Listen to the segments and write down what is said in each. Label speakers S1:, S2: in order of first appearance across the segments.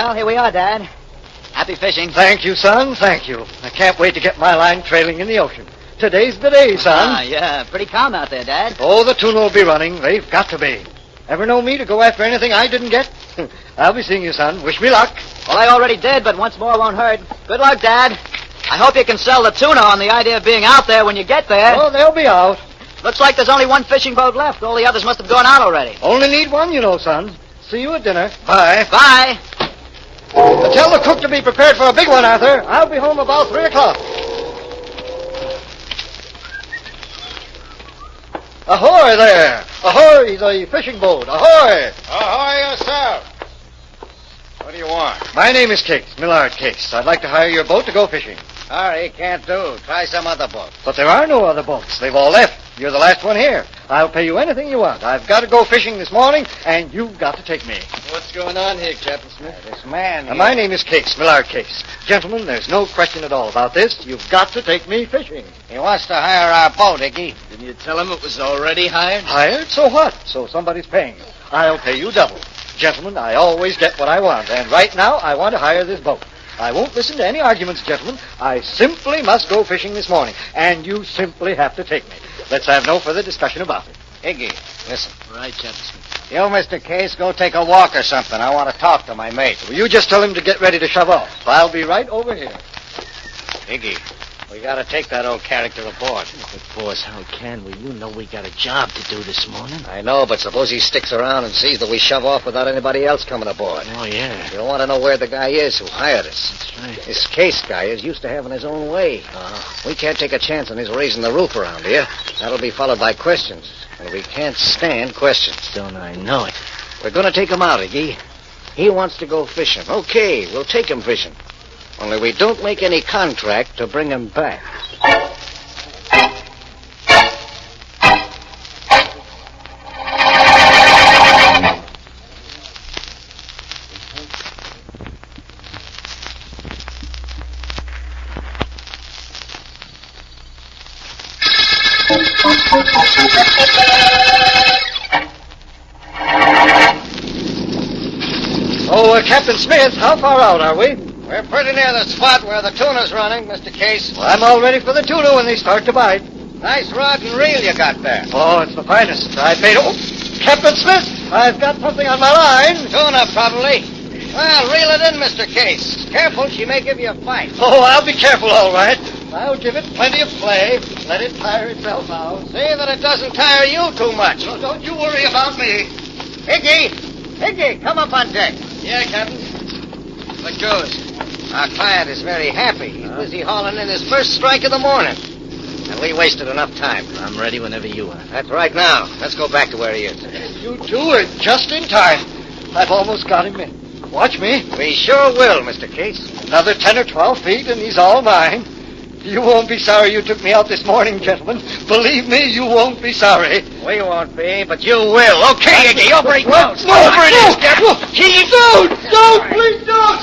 S1: Well, here we are, Dad. Happy fishing.
S2: Thank you, son. Thank you. I can't wait to get my line trailing in the ocean. Today's the day, son.
S1: Yeah. Pretty calm out there, Dad.
S2: Oh, the tuna will be running. They've got to be. Ever know me to go after anything I didn't get? I'll be seeing you, son. Wish me luck.
S1: Well, I already did, but once more won't hurt. Good luck, Dad. I hope you can sell the tuna on the idea of being out there when you get there.
S2: Oh, they'll be out.
S1: Looks like there's only one fishing boat left. All the others must have gone out already.
S2: Only need one, you know, son. See you at dinner. Bye.
S1: Bye.
S2: Tell the cook to be prepared for a big one, Arthur. I'll be home about 3 o'clock. Ahoy there! Ahoy, the fishing boat! Ahoy!
S3: Ahoy yourself! What do you want?
S2: My name is Case, Millard Case. I'd like to hire your boat to go fishing.
S3: Sorry, can't do. Try some other boat.
S2: But there are no other boats. They've all left. You're the last one here. I'll pay you anything you want. I've got to go fishing this morning, and you've got to take me.
S3: What's going on here, Captain Smith? This man here...
S2: My name is Case, Millard Case. Gentlemen, there's no question at all about this. You've got to take me fishing.
S3: He wants to hire our boat, Iggy. Didn't you tell him it was already hired?
S2: Hired? So what? So somebody's paying you. I'll pay you double. Gentlemen, I always get what I want, and right now I want to hire this boat. I won't listen to any arguments, gentlemen. I simply must go fishing this morning, and you simply have to take me. Let's have no further discussion about it.
S3: Iggy, listen.
S1: Right, Captain Smith.
S3: You, Mr. Case, go take a walk or something. I want to talk to my mate.
S2: Will you just tell him to get ready to shove off? I'll be right over here.
S3: Iggy, we got to take that old character aboard.
S4: But, boss, how can we? You know we got a job to do this morning.
S3: I know, but suppose he sticks around and sees that we shove off without anybody else coming aboard.
S4: Oh, yeah.
S3: You'll want to know where the guy is who hired us.
S4: That's right.
S3: This Case guy is used to having his own way. We can't take a chance on his raising the roof around here. That'll be followed by questions. And we can't stand questions.
S4: Don't I know it?
S3: We're going to take him out, Iggy. He wants to go fishing. Okay, we'll take him fishing. Only we don't make any contract to bring him back.
S2: Oh, Captain Smith, how far out are we?
S3: We're pretty near the spot where the tuna's running, Mr. Case.
S2: Well, I'm all ready for the tuna when they start to bite.
S3: Nice rod and reel you got there.
S2: Oh, it's the finest. I paid... Oh, Captain Smith, I've got something on my line.
S3: Tuna, probably. Well, reel it in, Mr. Case. Careful, she may give you a fight.
S2: Oh, I'll be careful, all right. I'll give it plenty of play. Let it tire itself out.
S3: See that it doesn't tire you too much.
S2: No, don't you worry about me.
S3: Iggy, come up on deck.
S1: Yeah, Captain. What goes?
S3: Our client is very happy. He's busy hauling in his first strike of the morning. And we wasted enough time.
S4: I'm ready whenever you are.
S3: That's right now. Let's go back to where he is.
S2: You two are just in time. I've almost got him in. Watch me.
S3: We sure will, Mr. Case.
S2: Another 10 or 12 feet, and he's all mine. You won't be sorry you took me out this morning, gentlemen. Believe me, you won't be sorry.
S3: We won't be, but you will. Okay, Iggy, over he goes.
S2: Over it is, Captain. Don't, please don't.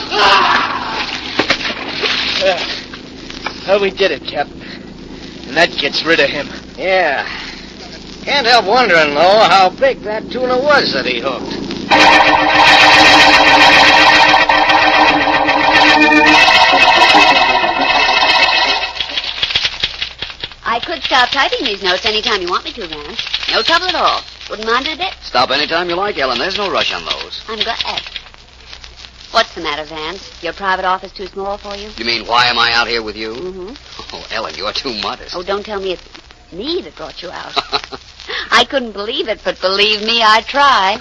S4: Well, we did it, Captain. And that gets rid of him.
S3: Yeah. Can't help wondering, though, how big that tuna was that he hooked.
S5: I could stop typing these notes any time you want me to, Vance. No trouble at all. Wouldn't mind it a bit.
S1: Stop any time you like, Ellen. There's no rush on those.
S5: I'm glad. What's the matter, Vance? Your private office too small for you?
S1: You mean, why am I out here with you?
S5: Mm-hmm.
S1: Oh, Ellen, you're too modest.
S5: Oh, don't tell me it's me that brought you out. I couldn't believe it, but believe me, I'd try.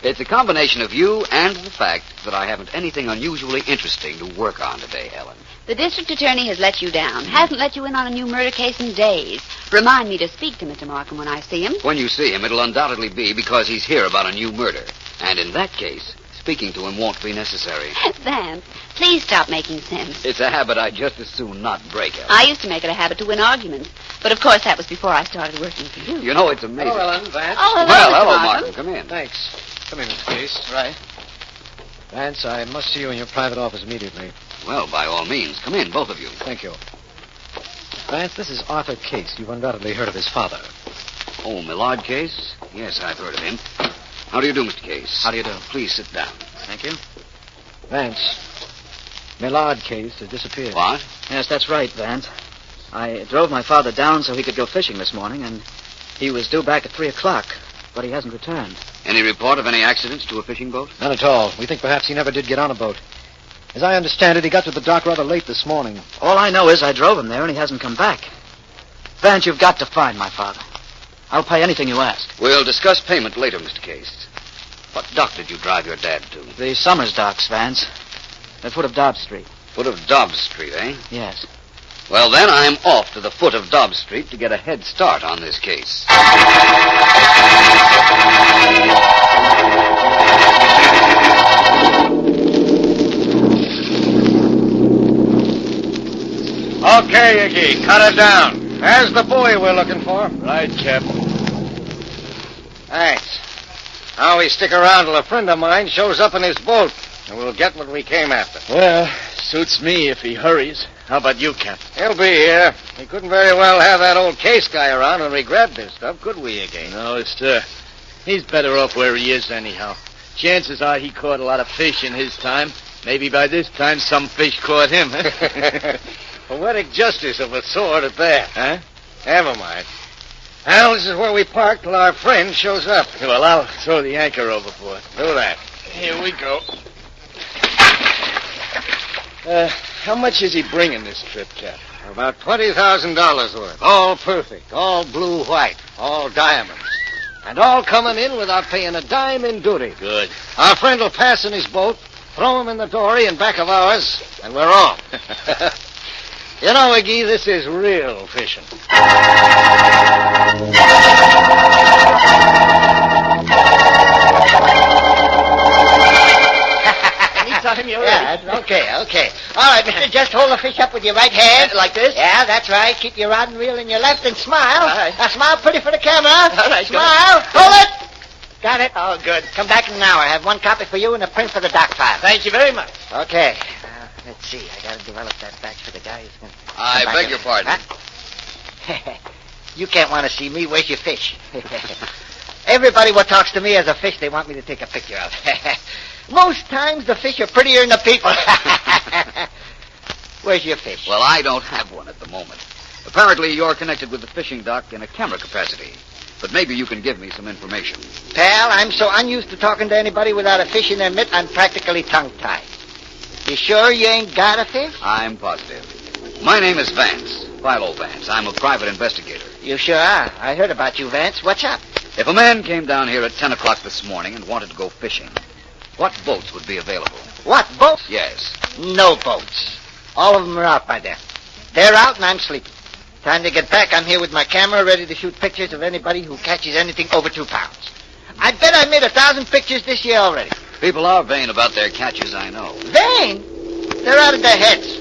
S1: It's a combination of you and the fact that I haven't anything unusually interesting to work on today, Ellen.
S5: The district attorney has let you down. Hasn't let you in on a new murder case in days. Remind me to speak to Mr. Markham when I see him.
S1: When you see him, it'll undoubtedly be because he's here about a new murder. And in that case, speaking to him won't be necessary.
S5: Vance, please stop making sense.
S1: It's a habit I'd just as soon not break, Ellen.
S5: I used to make it a habit to win arguments. But, of course, that was before I started working for you.
S1: You know, it's amazing.
S3: Hello, Ellen. Vance.
S5: Oh, hello,
S1: Well,
S5: Mr.
S1: hello,
S5: Markham.
S1: Markham. Come in.
S6: Thanks. Come in, Mr. Case.
S1: Right.
S6: Vance, I must see you in your private office immediately.
S1: Well, by all means, come in, both of you.
S6: Thank you. Vance, this is Arthur Case. You've undoubtedly heard of his father.
S1: Oh, Millard Case? Yes, I've heard of him. How do you do, Mr. Case?
S4: How do you do?
S1: Please sit down.
S4: Thank you.
S6: Vance, Millard case has disappeared.
S1: What? Yes, that's right, Vance. I drove my father down so he could go fishing this morning, and he was due back at 3 o'clock, but he hasn't returned.
S7: Any report of any accidents to a fishing boat?
S6: None at all. We think perhaps he never did get on a boat. As I understand it, he got to the dock rather late this morning.
S1: All I know is I drove him there and he hasn't come back. Vance, you've got to find my father. I'll pay anything you ask.
S7: We'll discuss payment later, Mr. Case. What dock did you drive your dad to?
S1: The Summers docks, Vance. At foot of Dobbs Street.
S7: Foot of Dobbs Street, eh?
S1: Yes.
S7: Well, then, I'm off to the foot of Dobbs Street to get a head start on this case.
S3: Okay, Iggy, cut it down. There's the buoy we're looking for.
S4: Right, Cap.
S3: Thanks. Now we stick around till a friend of mine shows up in his boat, and we'll get what we came after.
S4: Well, suits me if he hurries. How about you, Cap?
S3: He'll be here. We couldn't very well have that old case guy around when we grabbed this stuff, could we, Iggy?
S4: No, sir. He's better off where he is anyhow. Chances are he caught a lot of fish in his time. Maybe by this time some fish caught him.
S3: Poetic justice of a sort at that.
S4: Huh?
S3: Never mind. Well, this is where we park till our friend shows up.
S4: Well, I'll throw the anchor overboard.
S3: Do that.
S4: Here we go. How much is he bringing this trip, Cap?
S3: About $20,000 worth. All perfect. All blue-white. All diamonds. And all coming in without paying a dime in duty.
S4: Good.
S3: Our friend will pass in his boat, throw him in the dory in back of ours, and we're off. You know, Iggy, this is real fishing.
S4: Anytime you're
S8: ready. Okay. All right, mister, just hold the fish up with your right hand.
S1: Like this?
S8: Yeah, that's right. Keep your rod and reel in your left and smile.
S1: All right.
S8: Now, smile pretty for the camera.
S1: All right,
S8: Smile. Hold it. Got it? Oh, good. Come back in an hour. I have one copy for you and a print for the doc file.
S4: Thank you very much.
S8: Okay. Let's see. I got to develop that batch for the guy who's going to...
S7: I beg your pardon.
S8: Huh? You can't want to see me. Where's your fish? Everybody what talks to me as a fish, they want me to take a picture of. Most times the fish are prettier than the people. Where's your fish?
S7: Well, I don't have one at the moment. Apparently, you're connected with the fishing dock in a camera capacity. But maybe you can give me some information.
S8: Pal, I'm so unused to talking to anybody without a fish in their mitt, I'm practically tongue-tied. You sure you ain't got a fish?
S7: I'm positive. My name is Vance, Philo Vance. I'm a private investigator.
S8: You sure are. I heard about you, Vance. What's up?
S7: If a man came down here at 10 o'clock this morning and wanted to go fishing, what boats would be available?
S8: What, boats?
S7: Yes.
S8: No boats. All of them are out by then. They're out and I'm sleeping. Time to get back. I'm here with my camera ready to shoot pictures of anybody who catches anything over 2 pounds. I bet I made 1,000 pictures this year already.
S7: People are vain about their catches, I know.
S8: Vain? They're out of their heads.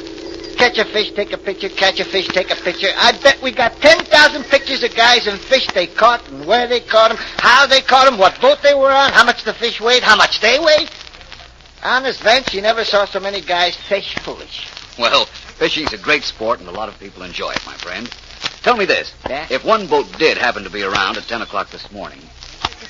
S8: Catch a fish, take a picture, catch a fish, take a picture. I bet we got 10,000 pictures of guys and fish they caught and where they caught them, how they caught them, what boat they were on, how much the fish weighed, how much they weighed. Honest, Vance, you never saw so many guys fish foolish.
S7: Well, fishing's a great sport and a lot of people enjoy it, my friend. Tell me this.
S8: Yeah?
S7: If one boat did happen to be around at 10 o'clock this morning,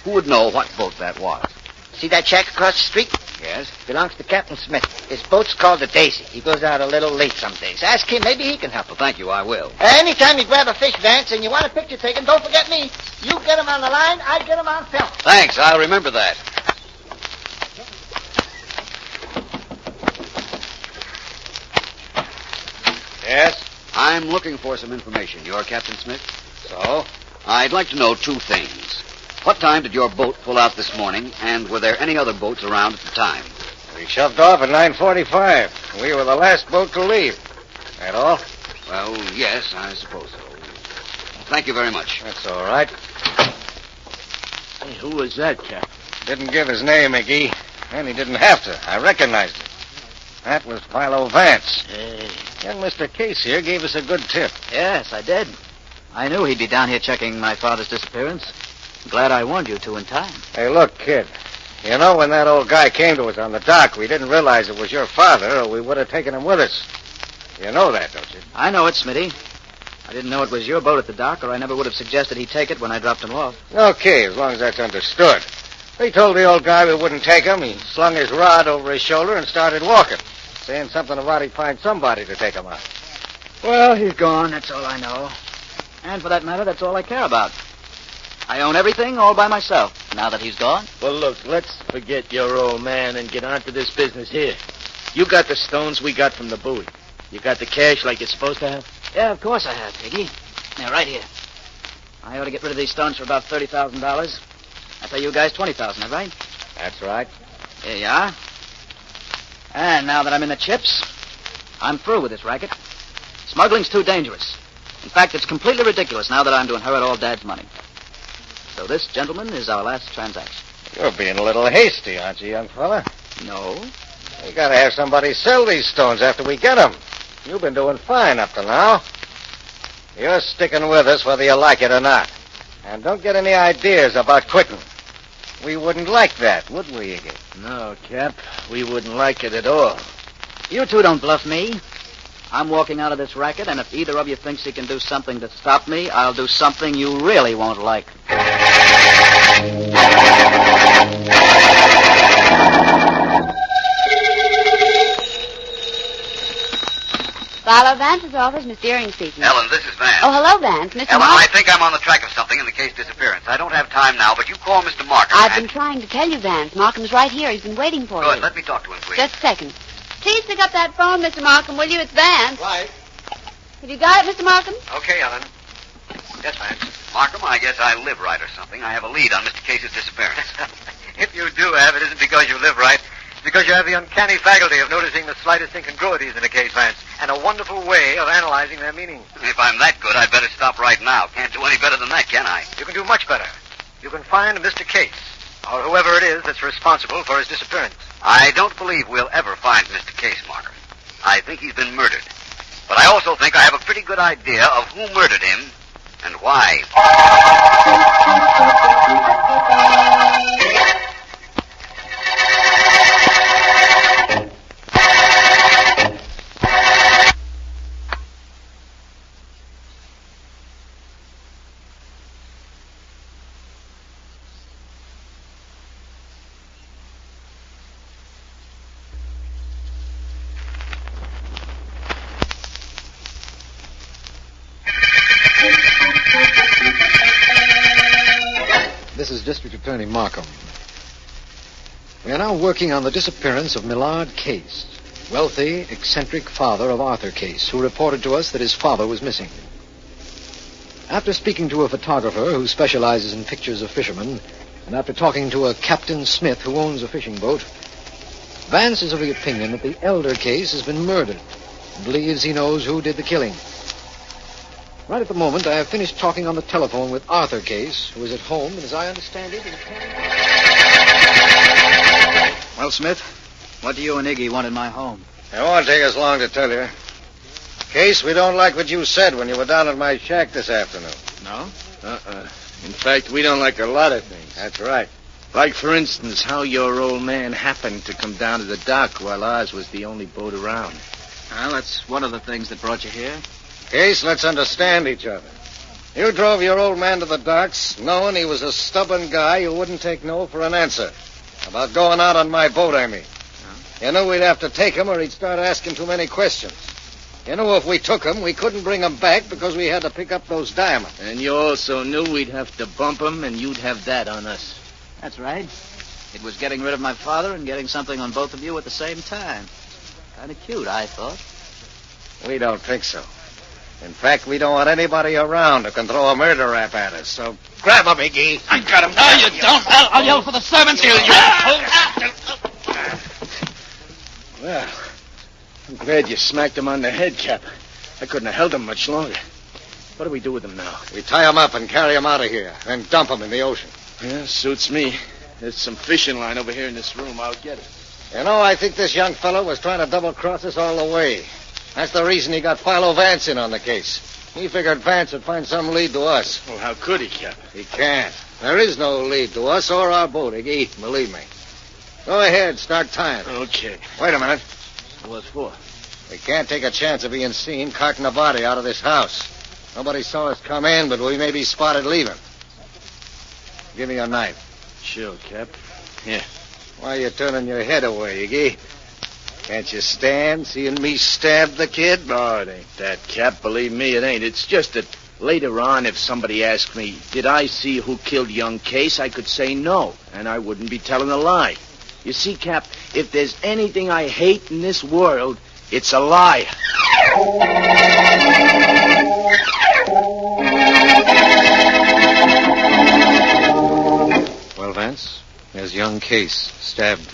S7: who would know what boat that was?
S8: See that shack across the street?
S7: Yes?
S8: Belongs to Captain Smith. His boat's called the Daisy. He goes out a little late some days. Ask him. Maybe he can help
S7: Well,
S8: us.
S7: thank you, I will.
S8: Anytime you grab a fish, Vance, and you want a picture taken, don't forget me. You get him on the line, I get him on film.
S7: Thanks, I'll remember that.
S3: Yes?
S7: I'm looking for some information. You're Captain Smith?
S3: So?
S7: I'd like to know 2 things. What time did your boat pull out this morning, and were there any other boats around at the time?
S3: We shoved off at 9:45. We were the last boat to leave. That all?
S7: Well, yes, I suppose so. Thank you very much.
S3: That's all right.
S4: Hey, who was that, Cap?
S3: Didn't give his name, McGee. And he didn't have to. I recognized him. That was Philo Vance.
S1: Hey.
S3: Young Mr. Case here gave us a good tip.
S1: Yes, I did. I knew he'd be down here checking my father's disappearance. Glad I warned you 2 in time.
S3: Hey, look, kid. You know, when that old guy came to us on the dock, we didn't realize it was your father, or we would have taken him with us. You know that, don't you?
S1: I know it, Smitty. I didn't know it was your boat at the dock, or I never would have suggested he take it when I dropped him off.
S3: Okay, as long as that's understood. They told the old guy we wouldn't take him. He slung his rod over his shoulder and started walking, saying something about he'd find somebody to take him out.
S1: Well, he's gone. That's all I know. And for that matter, that's all I care about. I own everything all by myself, now that he's gone.
S4: Well, look, let's forget your old man and get on to this business here. You got the stones we got from the buoy. You got the cash like you're supposed to have?
S1: Yeah, of course I have, Piggy. Now, right here. I ought to get rid of these stones for about $30,000. I pay you guys $20,000, that right?
S3: That's right.
S1: Here you are. And now that I'm in the chips, I'm through with this racket. Smuggling's too dangerous. In fact, it's completely ridiculous now that I'm to inherit all Dad's money. So this, gentlemen, is our last transaction.
S3: You're being a little hasty, aren't you, young fella?
S1: No.
S3: We gotta have somebody sell these stones after we get them. You've been doing fine up to now. You're sticking with us whether you like it or not. And don't get any ideas about quitting. We wouldn't like that, would we, Iggy?
S4: No, Cap. We wouldn't like it at all.
S1: You two don't bluff me. I'm walking out of this racket, and if either of you thinks he can do something to stop me, I'll do something you really won't like.
S5: Philo Vance's office, Miss Deering speaking.
S7: Ellen, this is Vance.
S5: Oh, hello, Vance. Mr.
S7: Ellen,
S5: Markham.
S7: I think I'm on the track of something in the case disappearance. I don't have time now, but you call Mr. Markham.
S5: I've been trying to tell you, Vance. Markham's right here. He's been waiting for
S7: Good.
S5: you.
S7: Let me talk to him, please.
S5: Just a second. Please pick up that phone, Mr. Markham, will you? It's Vance.
S2: Right.
S5: Have you got it, Mr. Markham?
S7: Okay, Ellen. Yes, Vance. Markham, I guess I live right or something. I have a lead on Mr. Case's disappearance.
S2: If you do have, it isn't because you live right. It's because you have the uncanny faculty of noticing the slightest incongruities in a case, Vance, and a wonderful way of analyzing their meaning.
S7: If I'm that good, I'd better stop right now. Can't do any better than that, can I?
S2: You can do much better. You can find Mr. Case, or whoever it is that's responsible for his disappearance.
S7: I don't believe we'll ever find Mr. Case, Markham. I think he's been murdered. But I also think I have a pretty good idea of who murdered him and why.
S6: This is District Attorney Markham. We are now working on the disappearance of Millard Case, wealthy, eccentric father of Arthur Case, who reported to us that his father was missing. After speaking to a photographer who specializes in pictures of fishermen, and after talking to a Captain Smith who owns a fishing boat, Vance is of the opinion that the elder Case has been murdered and believes he knows who did the killing. Right at the moment, I have finished talking on the telephone with Arthur Case, who is at home, and as I understand it...
S1: Well, Smith, what do you and Iggy want in my home?
S3: It won't take us long to tell you. Case, we don't like what you said when you were down at my shack this afternoon.
S1: No?
S4: In fact, we don't like a lot of things.
S3: That's right.
S4: Like, for instance, how your old man happened to come down to the dock while ours was the only boat around.
S1: Well, that's one of the things that brought you here.
S3: Case, let's understand each other. You drove your old man to the docks knowing he was a stubborn guy who wouldn't take no for an answer. About going out on my boat, I mean. You knew we'd have to take him or he'd start asking too many questions. You knew if we took him, we couldn't bring him back because we had to pick up those diamonds.
S4: And you also knew we'd have to bump him, and you'd have that on us.
S1: That's right. It was getting rid of my father and getting something on both of you at the same time. Kind of cute, I thought.
S3: We don't think so. In fact, we don't want anybody around who can throw a murder rap at us, so grab him, Iggy.
S4: I got him.
S9: No, you don't. I'll yell for the servants.
S4: Well, I'm glad you smacked him on the head, Cap. I couldn't have held him much longer. What do we do with him now?
S3: We tie him up and carry him out of here, then dump him in the ocean.
S4: Yeah, suits me. There's some fishing line over here in this room. I'll get it.
S3: You know, I think this young fellow was trying to double-cross us all the way. That's the reason he got Philo Vance in on the case. He figured Vance would find some lead to us.
S4: Well, how could he, Cap?
S3: He can't. There is no lead to us or our boat, Iggy. Believe me. Go ahead, start tying.
S4: Okay.
S3: Wait a minute.
S4: What for?
S3: We can't take a chance of being seen carting a body out of this house. Nobody saw us come in, but we may be spotted leaving. Give me your knife.
S4: Sure, Cap. Yeah.
S3: Why are you turning your head away, Iggy? Can't you stand seeing me stab the kid?
S4: Oh, it ain't that, Cap. Believe me, it ain't. It's just that later on, if somebody asked me, did I see who killed young Case, I could say no, and I wouldn't be telling a lie. You see, Cap, if there's anything I hate in this world, it's a lie.
S6: Well, Vance, there's young Case, stabbed.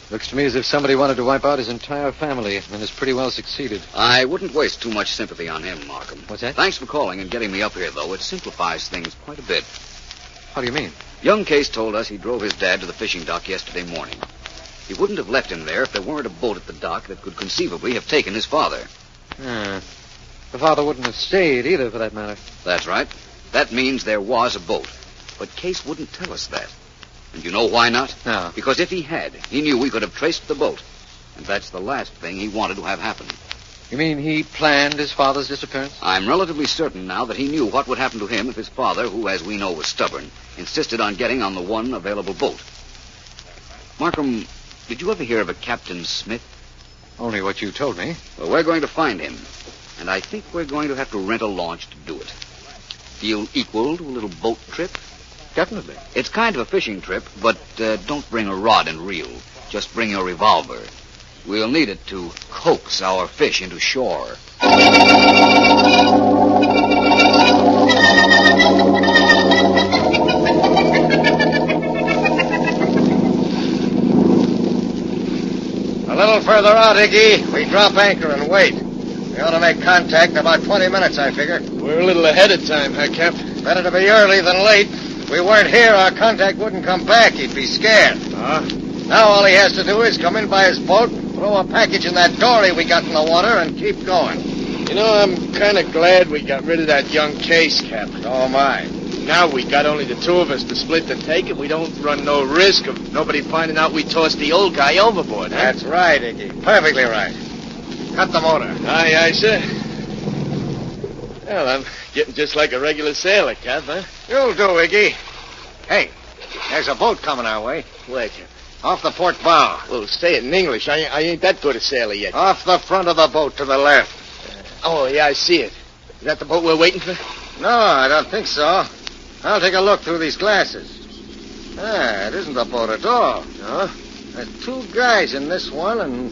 S6: Looks to me as if somebody wanted to wipe out his entire family, and has pretty well succeeded.
S7: I wouldn't waste too much sympathy on him, Markham.
S6: What's that?
S7: Thanks for calling and getting me up here, though. It simplifies things quite a bit.
S6: How do you mean?
S7: Young Case told us he drove his dad to the fishing dock yesterday morning. He wouldn't have left him there if there weren't a boat at the dock that could conceivably have taken his father.
S6: The father wouldn't have stayed either, for that matter.
S7: That's right. That means there was a boat. But Case wouldn't tell us that. And you know why not?
S6: No.
S7: Because if he had, he knew we could have traced the boat. And that's the last thing he wanted to have happen.
S6: You mean he planned his father's disappearance?
S7: I'm relatively certain now that he knew what would happen to him if his father, who, as we know, was stubborn, insisted on getting on the one available boat. Markham, did you ever hear of a Captain Smith?
S6: Only what you told me.
S7: Well, we're going to find him. And I think we're going to have to rent a launch to do it. Feel equal to a little boat trip?
S6: Definitely.
S7: It's kind of a fishing trip, but don't bring a rod and reel. Just bring your revolver. We'll need it to coax our fish into shore.
S3: A little further out, Iggy. We drop anchor and wait. We ought to make contact in about 20 minutes, I figure.
S4: We're a little ahead of time, huh, Cap?
S3: Better to be early than late. If we weren't here, our contact wouldn't come back. He'd be scared. Now all he has to do is come in by his boat, throw a package in that dory we got in the water, and keep going.
S4: You know, I'm kind of glad we got rid of that young Case, Cap.
S3: So am I.
S4: Now we got only the two of us to split the take, and we don't run no risk of nobody finding out we tossed the old guy overboard. Huh?
S3: That's right, Iggy. Perfectly right. Cut the motor.
S4: Aye, sir. Well, I'm getting just like a regular sailor, Cap, huh?
S3: You'll do, Iggy. Hey, there's a boat coming our way.
S4: Where, Cap?
S3: Off the port bow.
S4: Well, say it in English. I ain't that good a sailor yet.
S3: Off the front of the boat to the left.
S4: Oh, yeah, I see it. Is that the boat we're waiting for?
S3: No, I don't think so. I'll take a look through these glasses. It isn't the boat at all.
S4: No?
S3: There's two guys in this one, and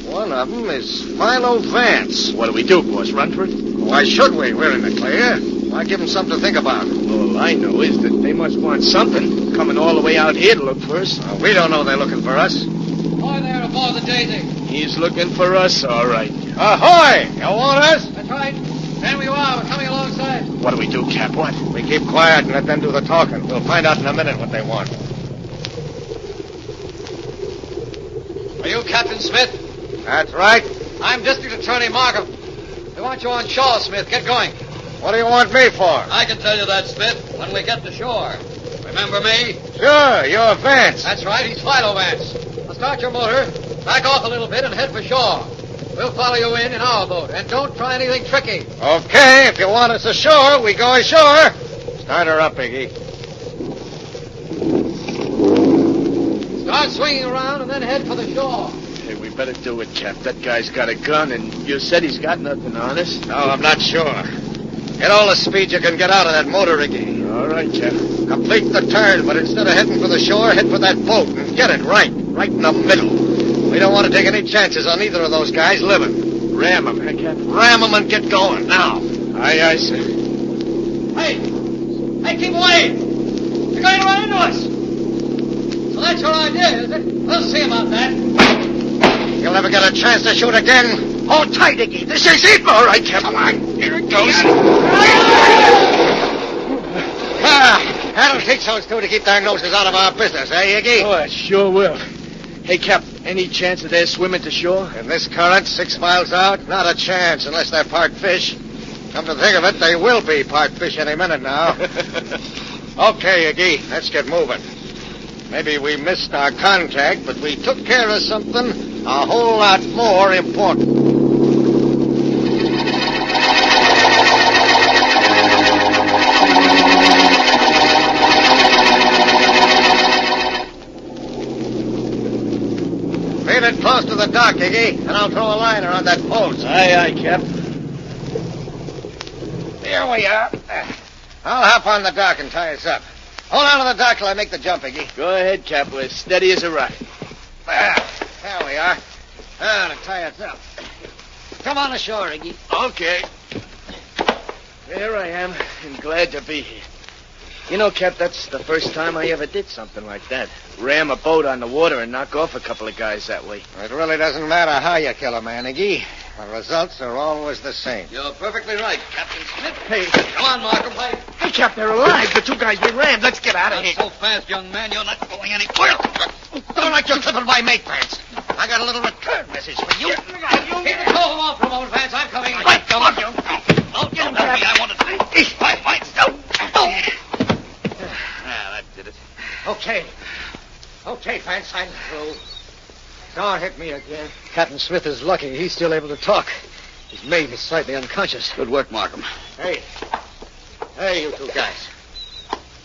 S3: one of them is Philo Vance.
S4: What do we do, boss? Run for it?
S3: Why should we? We're in the clear. Why give them something to think about?
S4: All I know is that they must want something, coming all the way out here to look for us.
S3: We don't know they're looking for us.
S9: Ahoy there aboard the Daisy.
S4: He's looking for us, all right.
S3: Ahoy! You want us?
S9: That's right. There we are. We're coming alongside.
S4: What do we do, Cap? What?
S3: We keep quiet and let them do the talking. We'll find out in a minute what they want.
S9: Are you Captain Smith?
S3: That's right.
S9: I'm District Attorney Markham. We want you on shore, Smith. Get going.
S3: What do you want me for?
S9: I can tell you that, Smith, when we get to shore. Remember me?
S3: Sure, you're Vance.
S9: That's right. He's Philo Vance. Now start your motor, back off a little bit, and head for shore. We'll follow you in our boat, and don't try anything tricky.
S3: Okay, if you want us ashore, we go ashore. Start her up, Iggy.
S9: Start swinging around, and then head for the shore.
S4: Hey, we better do it, Cap. That guy's got a gun, and you said he's got nothing on us.
S3: No, I'm not sure. Get all the speed you can get out of that motor, Iggy.
S4: All right, Cap.
S3: Complete the turn, but instead of heading for the shore, head for that boat and get it right in the middle. We don't want to take any chances on either of those guys living.
S4: Ram him, huh, Cap?
S3: Ram them and get going, now.
S4: Aye, sir.
S9: Hey, keep away. You're going to run into us. So that's your idea, is it? We'll see about that.
S3: You'll never get a chance to shoot again. Hold tight, Iggy. This is it. All right, Cap. Come on. Here it goes. That'll teach those two to keep their noses out of our business, eh, Iggy?
S4: Oh, I sure will. Hey, Cap, any chance of their swimming to shore?
S3: In this current, 6 miles out, not a chance unless they're part fish. Come to think of it, they will be part fish any minute now. Okay, Iggy, let's get moving. Maybe we missed our contact, but we took care of something a whole lot more important. to the dock, Iggy, and I'll throw a line around that post.
S4: Aye, Cap.
S3: Here we are. I'll hop on the dock and tie us up. Hold on to the dock till I make the jump, Iggy.
S4: Go ahead, Cap. We're steady as a rock.
S3: There we are. Now to tie us up. Come on ashore, Iggy.
S4: Okay. There I am, and glad to be here. You know, Cap, that's the first time I ever did something like that. Ram a boat on the water and knock off a couple of guys that way.
S3: It really doesn't matter how you kill a man, Iggy. The results are always the same.
S7: You're perfectly right, Captain Smith.
S4: Hey,
S7: Come on, Markham.
S4: hey, Cap, they're alive. The two guys we rammed. Let's get out of
S7: Not
S4: here.
S7: so fast, young man. You're not going anywhere.
S3: Don't like you're clipping my mate, Vance. I got a little return message for you.
S9: Here, hold him off for a moment, Vance. I'm coming.
S3: Come on, you.
S7: Don't get him, Happy. I want to see. Fine. That did it.
S3: Okay, Vance, I'm through. Don't hit me again.
S6: Captain Smith is lucky. He's still able to talk. His mate is slightly unconscious.
S7: Good work, Markham.
S3: Hey, you two guys.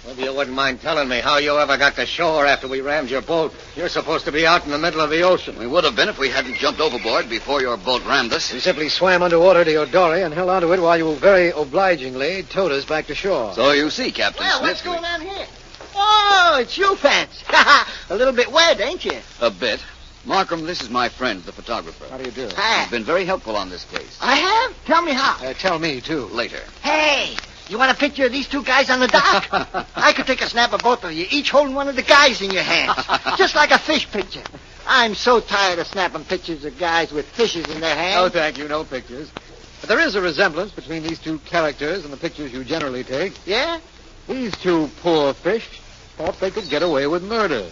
S3: Maybe you wouldn't mind telling me how you ever got to shore after we rammed your boat. You're supposed to be out in the middle of the ocean.
S7: We would have been if we hadn't jumped overboard before your boat rammed us.
S6: We simply swam underwater to your dory and held onto it while you very obligingly towed us back to shore.
S7: So you see, Captain
S8: Well,
S7: Smith.
S8: what's going on here? Oh, it's you, Vance. A little bit wet, ain't you?
S7: A bit. Markham, this is my friend, the photographer.
S6: How do you do?
S8: Hi.
S7: He's been very helpful on this case.
S8: I have? Tell me how.
S6: Tell me, too.
S7: Later.
S8: Hey, you want a picture of these two guys on the dock? I could take a snap of both of you, each holding one of the guys in your hands. Just like a fish picture. I'm so tired of snapping pictures of guys with fishes in their hands.
S6: No, thank you. No pictures. But there is a resemblance between these two characters and the pictures you generally take.
S8: Yeah?
S6: These two poor fish thought they could get away with murder.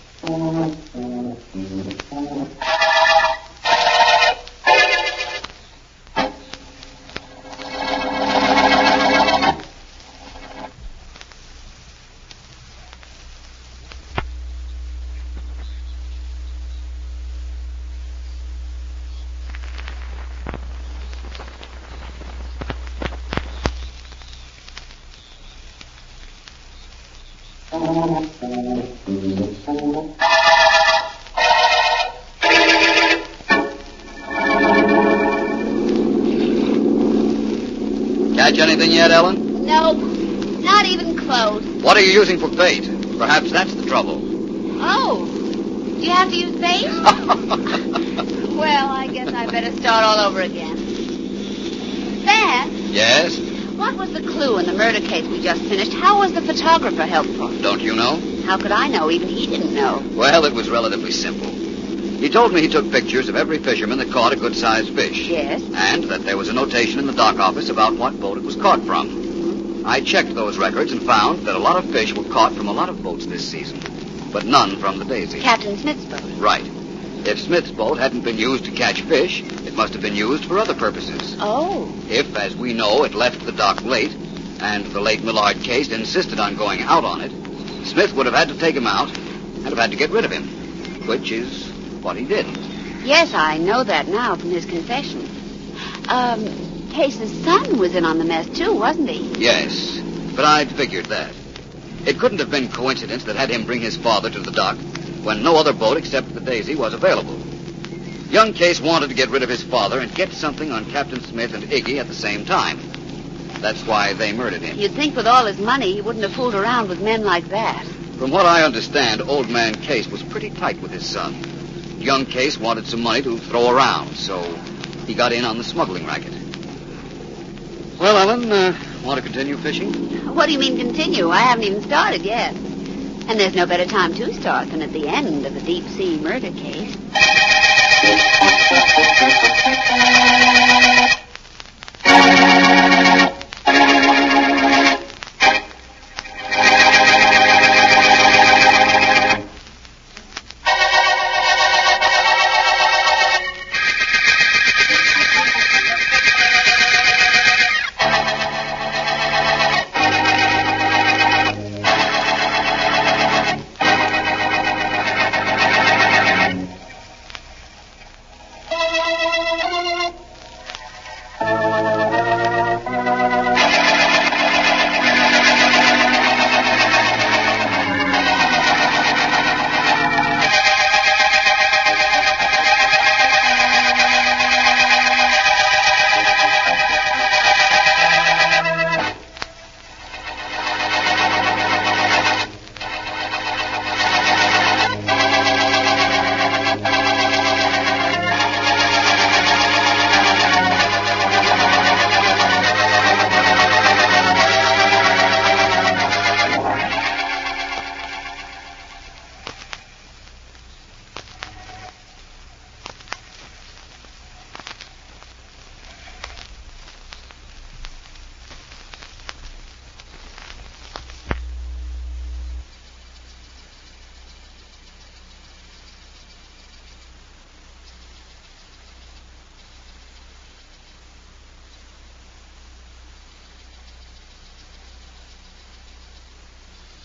S7: Catch anything yet, Ellen?
S5: Nope. Not even close.
S7: What are you using for bait? Perhaps that's the trouble.
S5: Oh. Do you have to use bait? Well, I guess I better start all over again. Vance,
S7: Yes?
S5: what was the clue in the murder case we just finished? How was the photographer helpful?
S7: Don't you know?
S5: How could I know? Even he didn't know.
S7: Well, it was relatively simple. He told me he took pictures of every fisherman that caught a good-sized fish.
S5: Yes?
S7: And that there was a notation in the dock office about what boat it was caught from. I checked those records and found that a lot of fish were caught from a lot of boats this season, but none from the Daisy.
S5: Captain Smith's boat.
S7: Right. If Smith's boat hadn't been used to catch fish, it must have been used for other purposes.
S5: Oh.
S7: If, as we know, it left the dock late, and the late Millard Case insisted on going out on it, Smith would have had to take him out and have had to get rid of him, which is what he did.
S5: Yes, I know that now from his confession. Case's son was in on the mess, too, wasn't he?
S7: Yes, but I'd figured that. It couldn't have been coincidence that had him bring his father to the dock when no other boat except the Daisy was available. Young Case wanted to get rid of his father and get something on Captain Smith and Iggy at the same time. That's why they murdered him.
S5: You'd think with all his money he wouldn't have fooled around with men like that.
S7: From what I understand, old man Case was pretty tight with his son. Young Case wanted some money to throw around, so he got in on the smuggling racket. Well, Ellen, want to continue fishing?
S5: What do you mean continue? I haven't even started yet. And there's no better time to start than at the end of a deep-sea murder case.